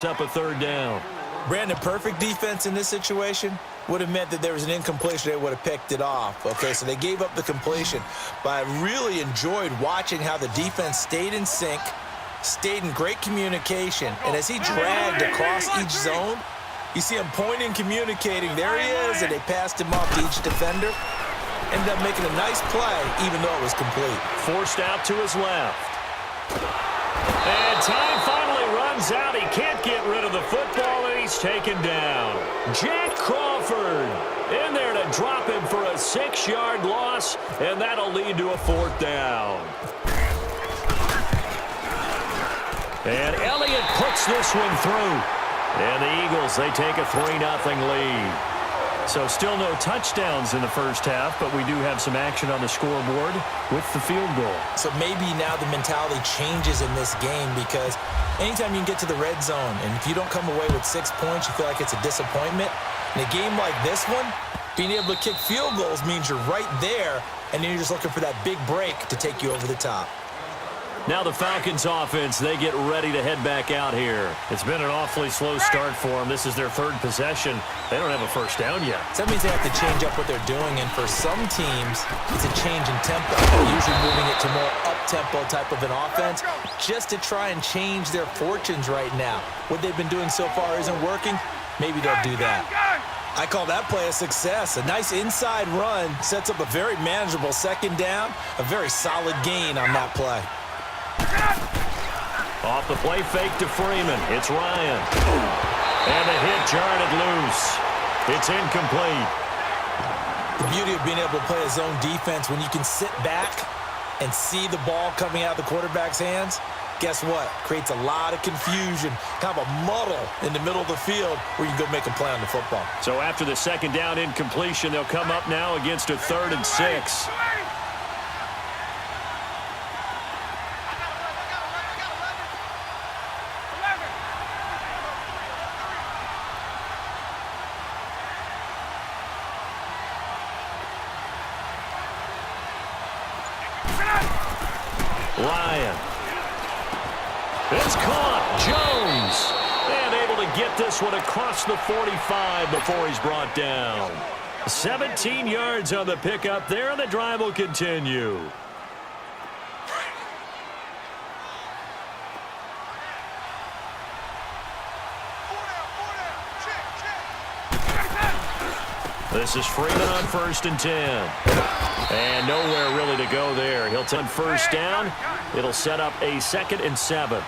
Up a third down. Brandon, perfect defense in this situation would have meant that there was an incompletion. They would have picked it off. Okay, so they gave up the completion. But I really enjoyed watching how the defense stayed in sync, stayed in great communication. And as he dragged across each zone, you see him pointing, communicating. There he is, and they passed him off to each defender. Ended up making a nice play, even though it was complete. Forced out to his left. And time finally runs out. He can't get rid of the football, and he's taken down. Jack Crawford in there to drop him for a 6-yard loss, and that'll lead to a 4th down. And Elliott puts this one through. And the Eagles, they take a 3-0 lead. So still no touchdowns in the first half, but we do have some action on the scoreboard with the field goal. So maybe now the mentality changes in this game, because anytime you can get to the red zone, and if you don't come away with 6 points, you feel like it's a disappointment. In a game like this one, being able to kick field goals means you're right there, and then you're just looking for that big break to take you over the top. Now the Falcons offense, they get ready to head back out here. It's been an awfully slow start for them. This is their 3rd possession. They don't have a first down yet. So that means they have to change up what they're doing, and for some teams, it's a change in tempo. Usually moving it to more up-tempo type of an offense just to try and change their fortunes right now. What they've been doing so far isn't working. Maybe they'll do that. I call that play a success. A nice inside run sets up a very manageable 2nd down, a very solid gain on that play. Off the play fake to Freeman. It's Ryan. And the hit jarred it loose. It's incomplete. The beauty of being able to play a zone defense, when you can sit back and see the ball coming out of the quarterback's hands, guess what? Creates a lot of confusion, kind of a muddle in the middle of the field where you can go make a play on the football. So after the 2nd down incompletion, they'll come up now against a 3rd and 6. Ryan. It's caught. Jones. And able to get this one across the 45 before he's brought down. 17 yards on the pickup there, and the drive will continue. This is Freeman on 1st and 10. And nowhere really to go there. He'll take 1st down. It'll set up a 2nd and 7.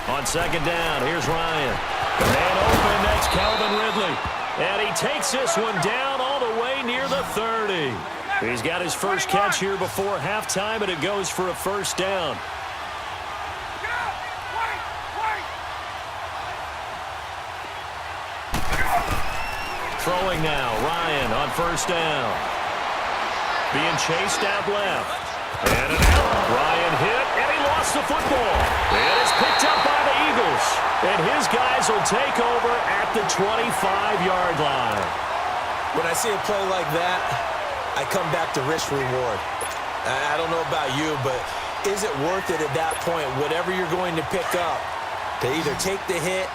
On 2nd down, here's Ryan. Man open, that's Calvin Ridley. And he takes this one down all the way near the 30. He's got his first catch here before halftime, and it goes for a 1st down. Throwing now, Ryan on 1st down. Being chased out left. And an out. Ryan hit, and he lost the football. And it's picked up by the Eagles. And his guys will take over at the 25-yard line. When I see a play like that, I come back to risk reward. I don't know about you, but is it worth it at that point, whatever you're going to pick up, to either take the hit,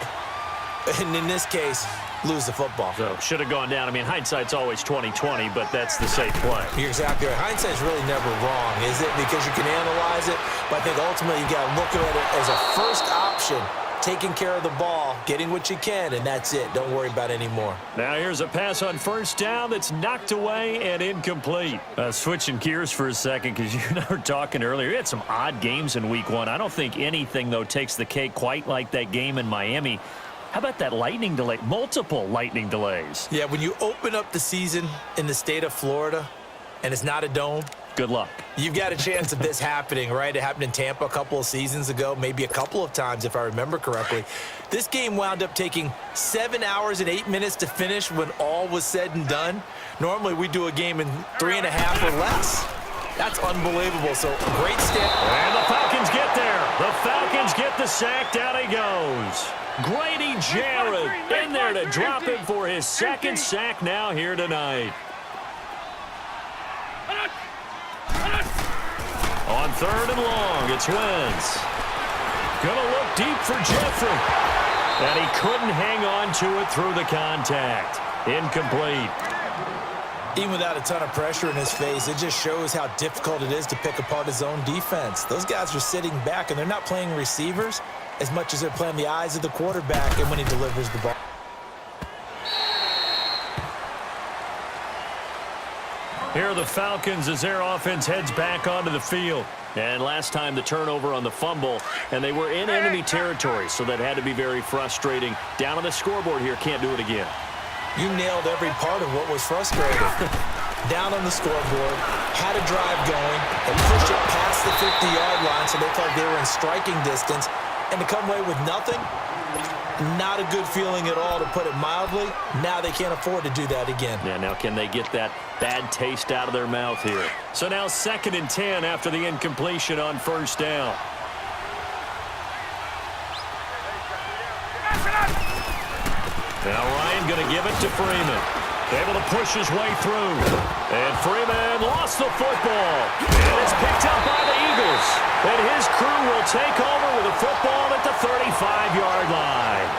and in this case, lose the football? So should have gone down. I mean, hindsight's always 20/20, but that's the safe play. You're exactly right. Hindsight's really never wrong, is it? Because you can analyze it, but I think ultimately you got to look at it as a first option, taking care of the ball, getting what you can, and that's it. Don't worry about it anymore. Now here's a pass on 1st down that's knocked away and incomplete. Switching gears for a second, because you and I were talking earlier. We had some odd games in Week 1. I don't think anything, though, takes the cake quite like that game in Miami. How about that lightning delay? Multiple lightning delays. Yeah, when you open up the season in the state of Florida and it's not a dome, Good luck. You've got a chance of this happening, right? It happened in Tampa a couple of seasons ago, maybe a couple of times if I remember correctly. This game wound up taking 7 hours and 8 minutes to finish when all was said and done. Normally we do a game in 3.5 or less. That's unbelievable. So great step. And the Falcons get there. The Falcons get the sack. Down he goes. Grady Jarrett in there to drop him for his second sack now here tonight. On 3rd and long, it's Wentz. Gonna look deep for Jeffrey. And he couldn't hang on to it through the contact. Incomplete. Even without a ton of pressure in his face, it just shows how difficult it is to pick apart his own defense. Those guys are sitting back, and they're not playing receivers as much as they're playing the eyes of the quarterback and when he delivers the ball. Here are the Falcons as their offense heads back onto the field. And last time the turnover on the fumble, and they were in enemy territory, so that had to be very frustrating. Down on the scoreboard here, can't do it again. You nailed every part of what was frustrating. Down on the scoreboard, had a drive going, and pushed it past the 50-yard line so they felt they were in striking distance, and to come away with nothing, not a good feeling at all, to put it mildly. Now they can't afford to do that again. Yeah, now can they get that bad taste out of their mouth here? So now 2nd and 10 after the incompletion on 1st down. Now Ryan going to give it to Freeman. Able to push his way through. And Freeman lost the football. And it's picked up by the Eagles. And his crew will take over with the football at the 35-yard line.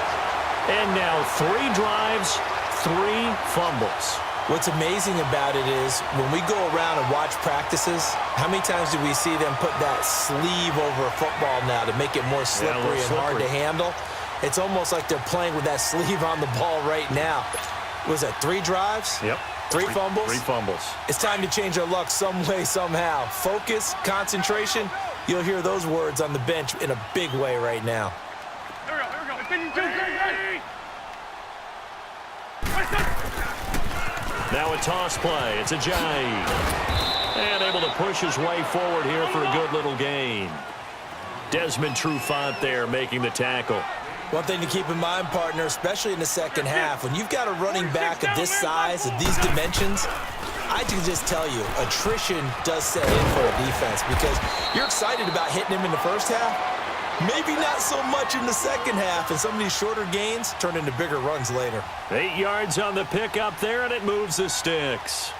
And now 3 drives, 3 fumbles. What's amazing about it is when we go around and watch practices, how many times do we see them put that sleeve over a football now to make it more slippery and hard to handle? It's almost like they're playing with that sleeve on the ball right now. Was that 3 drives? Yep. 3 fumbles? 3 fumbles. It's time to change our luck some way, somehow. Focus, concentration. You'll hear those words on the bench in a big way right now. Here we go. Now a toss play. It's Ajayi. And able to push his way forward here for a good little gain. Desmond Trufant there making the tackle. One thing to keep in mind, partner, especially in the second half, when you've got a running back of this size, of these dimensions, I can just tell you, attrition does set in for a defense because you're excited about hitting him in the first half. Maybe not so much in the second half, and some of these shorter gains turn into bigger runs later. 8 yards on the pickup there, and it moves the sticks.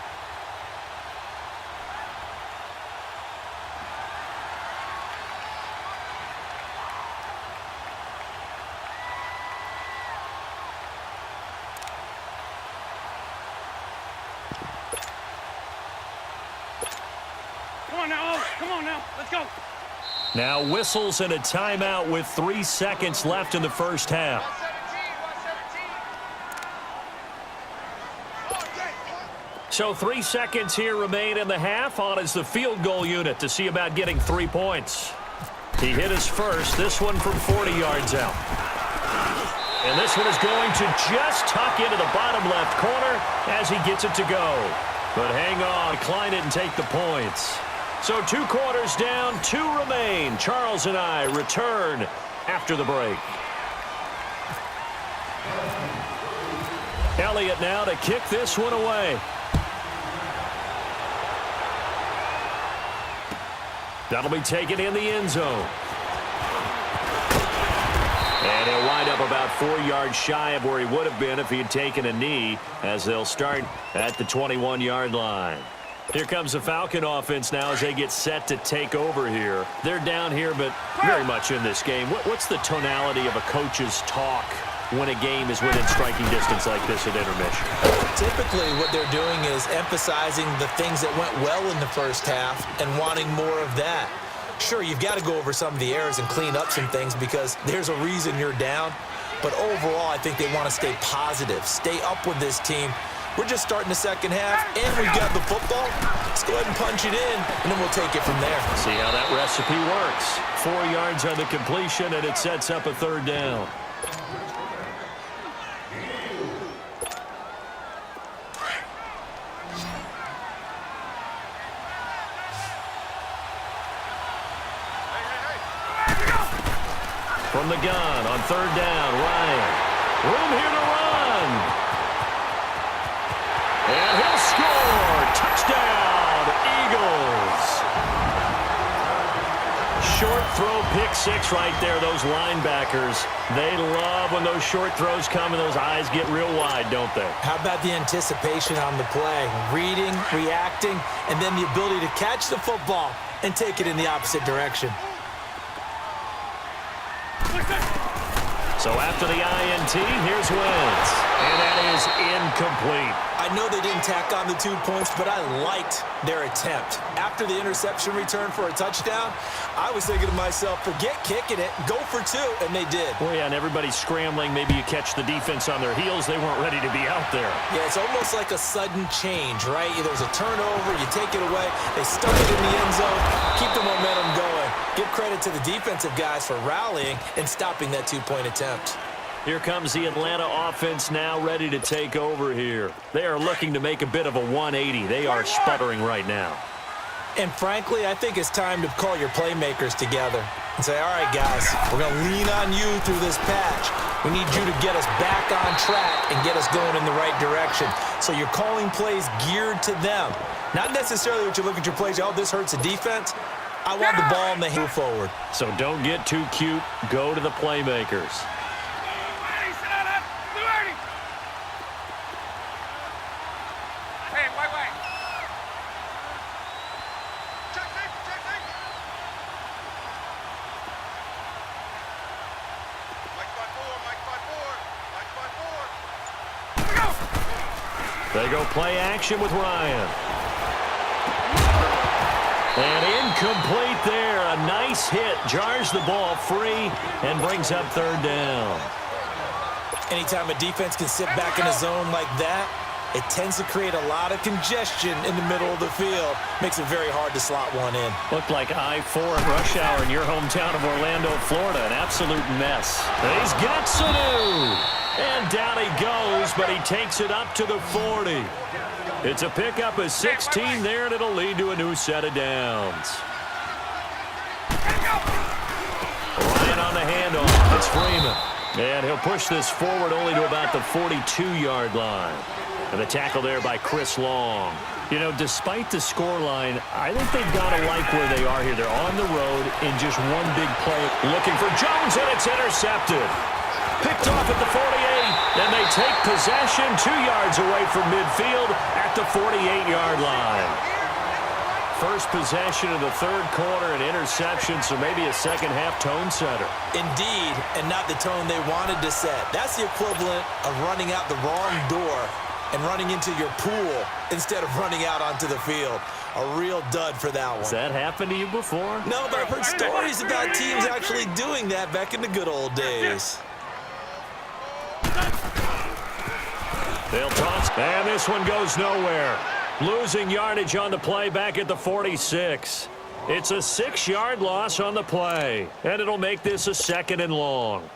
Come on now, let's go. Now whistles and a timeout with 3 seconds left in the first half. So 3 seconds here remain in the half. On is the field goal unit to see about getting 3 points. He hit his first, this one from 40 yards out. And this one is going to just tuck into the bottom left corner as he gets it to go. But hang on, decline it and take the points. So 2 quarters down, 2 remain. Charles and I return after the break. Elliott now to kick this one away. That'll be taken in the end zone. And he'll wind up about 4 yards shy of where he would have been if he had taken a knee, as they'll start at the 21-yard line. Here comes the Falcon offense now as they get set to take over here. They're down here, but very much in this game. What's the tonality of a coach's talk when a game is within striking distance like this at intermission? Typically, what they're doing is emphasizing the things that went well in the first half and wanting more of that. Sure, you've got to go over some of the errors and clean up some things because there's a reason you're down. But overall, I think they want to stay positive, stay up with this team. We're just starting the second half, and we've got the football. Let's go ahead and punch it in, and then we'll take it from there. See how that recipe works. 4 yards on the completion, and it sets up a 3rd down. From the gun on third down, Ryan. Room here to run. And he'll score. Touchdown, Eagles. Short throw, pick six right there, those linebackers. They love when those short throws come and those eyes get real wide, don't they? How about the anticipation on the play? Reading, reacting, and then the ability to catch the football and take it in the opposite direction. So after the INT, here's Wentz. And that is incomplete. I know they didn't tack on the 2 points, but I liked their attempt. After the interception return for a touchdown, I was thinking to myself, forget kicking it, go for 2, and they did. Well, yeah, and everybody's scrambling. Maybe you catch the defense on their heels. They weren't ready to be out there. Yeah, it's almost like a sudden change, right? There's a turnover, you take it away, they stuck it in the end zone, keep the momentum going. Give credit to the defensive guys for rallying and stopping that 2-point attempt. Here comes the Atlanta offense now ready to take over here. They are looking to make a bit of a 180. They are sputtering right now. And frankly, I think it's time to call your playmakers together and say, all right, guys, we're going to lean on you through this patch. We need you to get us back on track and get us going in the right direction. So you're calling plays geared to them. Not necessarily what you look at your plays, oh, this hurts the defense. I want the ball and they move forward. So don't get too cute. Go to the playmakers. They go play action with Ryan. And incomplete there. A nice hit. Jars the ball free and brings up third down. Anytime a defense can sit back in a zone like that, it tends to create a lot of congestion in the middle of the field. Makes it very hard to slot one in. Looked like I-4 at rush hour in your hometown of Orlando, Florida. An absolute mess. He's got Sanu. And down he goes, but he takes it up to the 40. It's a pickup of 16 there, and it'll lead to a new set of downs. Ryan on the handoff. It's Freeman. And he'll push this forward only to about the 42-yard line. And the tackle there by Chris Long. You know, despite the scoreline, I think they've got to like where they are here. They're on the road in just one big play. Looking for Jones, and it's intercepted. Picked off at the 48, and they take possession 2 yards away from midfield at the 48-yard line. First possession of the third quarter, an interception, so maybe a second-half tone setter. Indeed, and not the tone they wanted to set. That's the equivalent of running out the wrong door and running into your pool instead of running out onto the field. A real dud for that one. Has that happened to you before? No, but I've heard stories about teams actually doing that back in the good old days. They'll toss, and this one goes nowhere. Losing yardage on the play back at the 46. It's a 6-yard loss on the play, and it'll make this a 2nd and long.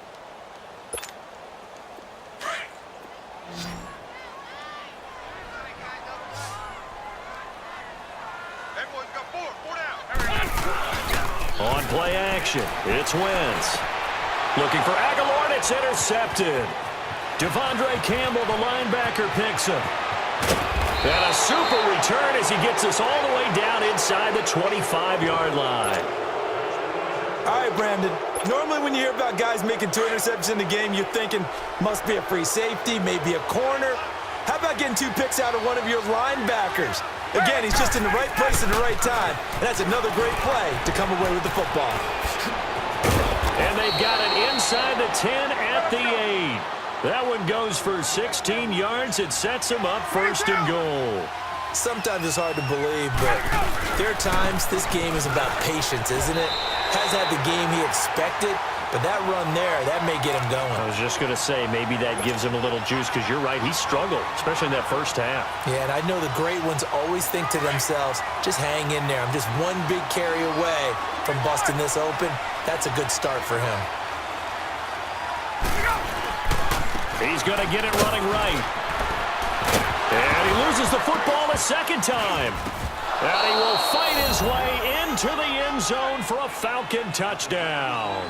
On play action, it's Wentz. Looking for Aguilar, and it's intercepted. Devondre Campbell, the linebacker, picks him. And a super return as he gets us all the way down inside the 25-yard line. All right, Brandon. Normally when you hear about guys making 2 interceptions in the game, you're thinking must be a free safety, maybe a corner. How about getting 2 picks out of one of your linebackers? Again, he's just in the right place at the right time. And that's another great play to come away with the football. And they've got it inside the 10 at the 8. That one goes for 16 yards. It sets them up 1st and goal. Sometimes it's hard to believe, but there are times this game is about patience, isn't it? Has had the game he expected, but that run there, that may get him going. I was just going to say, maybe that gives him a little juice, because you're right, he struggled, especially in that first half. Yeah, and I know the great ones always think to themselves, just hang in there. I'm just one big carry away from busting this open. That's a good start for him. He's going to get it running right. And he loses the football a 2nd time. And he will fight his way into the end zone for a Falcon touchdown.